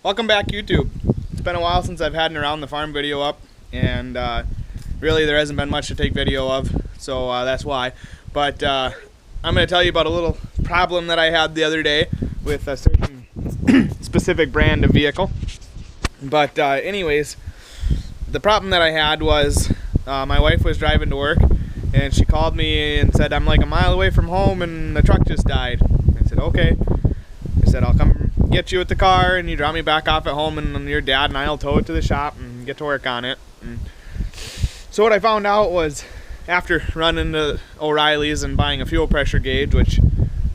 Welcome back, YouTube. It's been a while since I've had an Around the Farm video up, and really there hasn't been much to take video of, so that's why. But I'm going to tell you about a little problem that I had the other day with a certain specific brand of vehicle. But anyways, the problem that I had was my wife was driving to work, and she called me and said, I'm like a mile away from home and the truck just died. I said, okay. I said, I'll come get you with the car and you drop me back off at home, and your dad and I'll tow it to the shop and get to work on it. And so what I found out was, after running to O'Reilly's and buying a fuel pressure gauge, which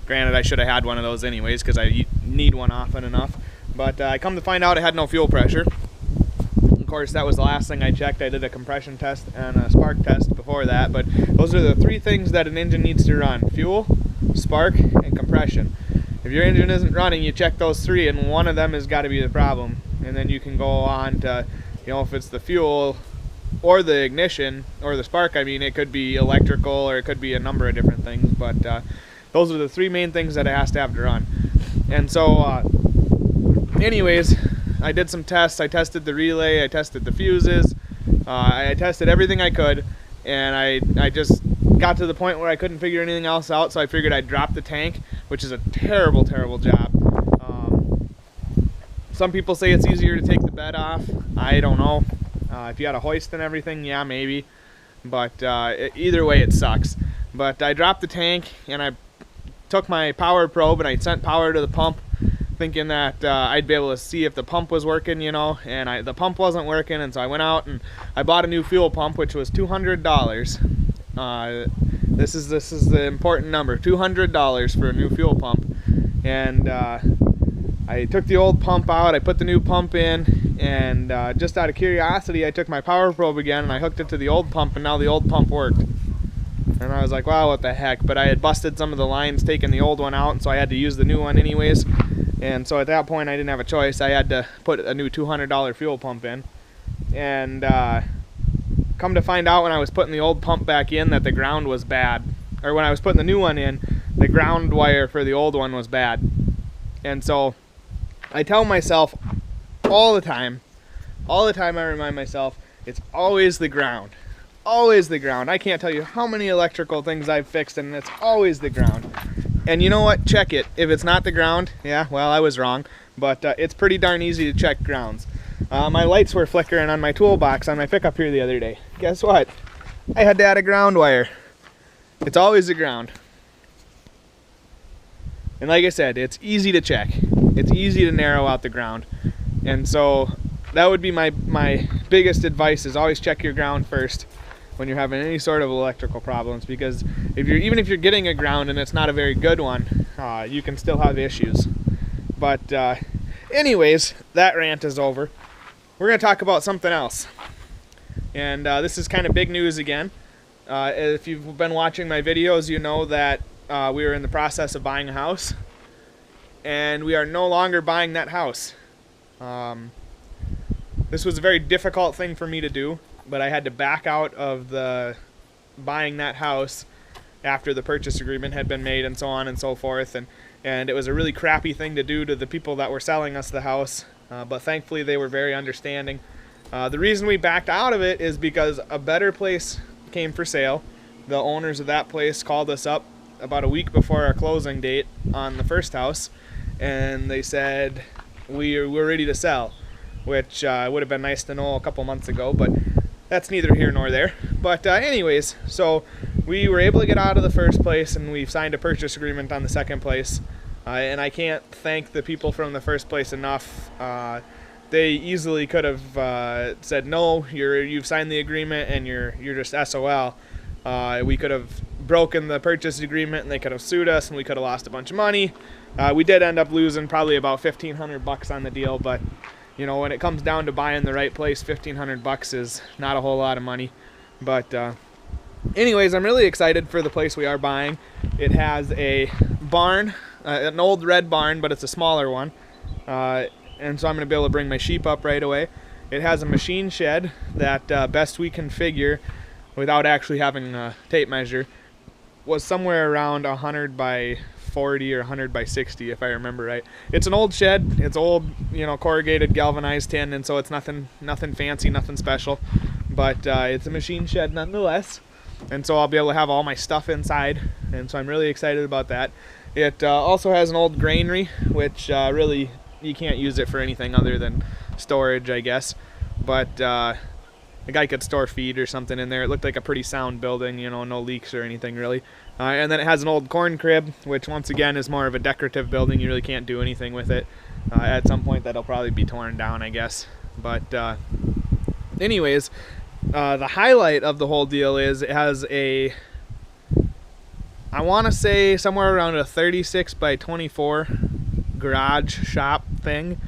granted I should have had one of those anyways because I need one often enough, but I come to find out I had no fuel pressure. Of course, that was the last thing I checked. I did a compression test and a spark test before that, but those are the three things that an engine needs to run: fuel, spark, and compression. If your engine isn't running, you check those three, and one of them has got to be the problem. And then you can go on to, if it's the fuel or the ignition or the spark, I mean, it could be electrical or it could be a number of different things. But those are the three main things that it has to have to run. And so, anyways, I did some tests. I tested the relay, I tested the fuses, I tested everything I could, and I just got to the point where I couldn't figure anything else out, so I figured I'd drop the tank, which is a terrible, terrible job. Some people say it's easier to take the bed off. I don't know. If you had a hoist and everything, yeah, maybe. But either way, it sucks. But I dropped the tank, and I took my power probe, and I sent power to the pump, thinking that I'd be able to see if the pump was working, and the pump wasn't working, and so I went out and I bought a new fuel pump, which was $200. This is the important number, $200 for a new fuel pump. And I took the old pump out, I put the new pump in, and just out of curiosity, I took my power probe again and I hooked it to the old pump, and now the old pump worked. And I was like, wow, what the heck? But I had busted some of the lines taking the old one out, and so I had to use the new one anyways. And so at that point, I didn't have a choice. I had to put a new $200 fuel pump in. And come to find out, when I was putting the old pump back in, that the ground was bad. Or when I was putting the new one in, the ground wire for the old one was bad. And so I tell myself all the time I remind myself, it's always the ground. Always the ground. I can't tell you how many electrical things I've fixed, and it's always the ground. And you know what? Check it. If it's not the ground, yeah, well, I was wrong. But it's pretty darn easy to check grounds. My lights were flickering on my toolbox on my pickup here the other day. Guess what? I had to add a ground wire. It's always the ground. And like I said, it's easy to check. It's easy to narrow out the ground. And so that would be my biggest advice, is always check your ground first when you're having any sort of electrical problems, because even if you're getting a ground and it's not a very good one, you can still have issues. But anyways, that rant is over. We're going to talk about something else. And this is kind of big news again. If you've been watching my videos, you know that we are in the process of buying a house. And we are no longer buying that house. This was a very difficult thing for me to do, but I had to back out of buying that house after the purchase agreement had been made and so on and so forth. And it was a really crappy thing to do to the people that were selling us the house. But thankfully they were very understanding. The reason we backed out of it is because a better place came for sale. The owners of that place called us up about a week before our closing date on the first house, and they said we're ready to sell, which would have been nice to know a couple months ago, but that's neither here nor there. But anyways, so we were able to get out of the first place, and we've signed a purchase agreement on the second place. And I can't thank the people from the first place enough. They easily could have said, no, you've signed the agreement and you're just SOL. We could have broken the purchase agreement and they could have sued us and we could have lost a bunch of money. We did end up losing probably about $1,500 on the deal, but when it comes down to buying the right place, $1,500 is not a whole lot of money. But anyways, I'm really excited for the place we are buying. It has a barn, an old red barn, but it's a smaller one. And so I'm going to be able to bring my sheep up right away. It has a machine shed that best we can figure, without actually having a tape measure, was somewhere around 100 by 40 or 100 by 60 if I remember right. It's an old shed. It's old, you know, corrugated galvanized tin, and so it's nothing fancy, nothing special, but it's a machine shed nonetheless. And so I'll be able to have all my stuff inside, and so I'm really excited about that. It also has an old granary, which really you can't use it for anything other than storage, I guess, but a guy could store feed or something in there. It looked like a pretty sound building, you know, no leaks or anything really. And then it has an old corn crib, which once again is more of a decorative building. You really can't do anything with it. At some point that'll probably be torn down, I guess. But anyways, the highlight of the whole deal is it has a, I want to say somewhere around a 36 by 24 garage shop thing.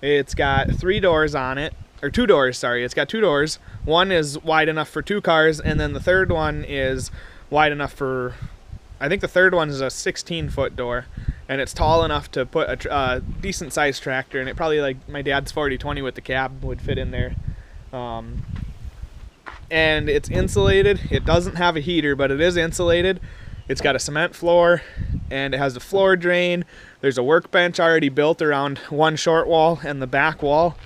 It's got 3 doors on it. Or 2 doors, sorry. It's got 2 doors. One is wide enough for 2 cars, and then the third one is wide enough for, I think the third one is a 16-foot door, and it's tall enough to put a decent-sized tractor, and it probably, like my dad's 4020 with the cab would fit in there. And it's insulated. It doesn't have a heater, but it is insulated. It's got a cement floor, and it has a floor drain. There's a workbench already built around one short wall and the back wall.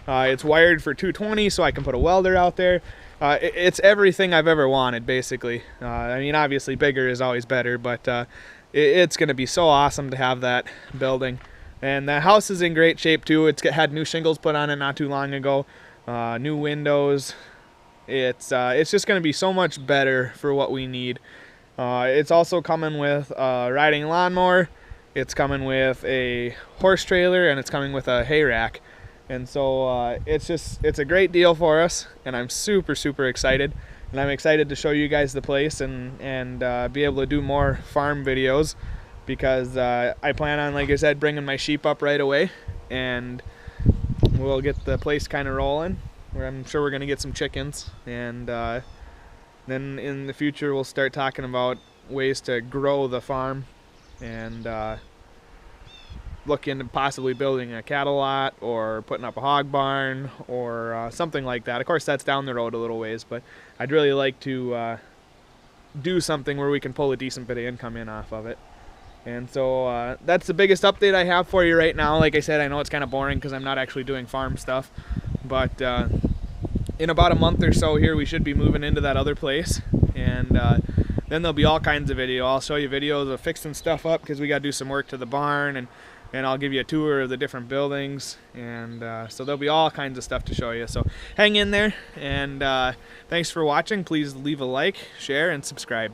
It's wired for 220, so I can put a welder out there. It's everything I've ever wanted, basically. I mean, obviously bigger is always better, but it's going to be so awesome to have that building. And the house is in great shape too. It's had new shingles put on it not too long ago, new windows. It's just going to be so much better for what we need. It's also coming with a riding lawnmower. It's coming with a horse trailer, and it's coming with a hay rack. And so it's a great deal for us, and I'm super excited, and I'm excited to show you guys the place and be able to do more farm videos, because I plan on, like I said, bringing my sheep up right away, and we'll get the place kind of rolling. I'm sure we're gonna get some chickens, and then in the future we'll start talking about ways to grow the farm, and look into possibly building a cattle lot or putting up a hog barn or something like that. Of course, that's down the road a little ways, but I'd really like to do something where we can pull a decent bit of income in off of it. And so that's the biggest update I have for you right now. Like I said, I know it's kind of boring because I'm not actually doing farm stuff, but in about a month or so here, we should be moving into that other place, and then there'll be all kinds of video. I'll show you videos of fixing stuff up because we got to do some work to the barn, and I'll give you a tour of the different buildings, and so there'll be all kinds of stuff to show you. So hang in there, and thanks for watching. Please leave a like, share, and subscribe.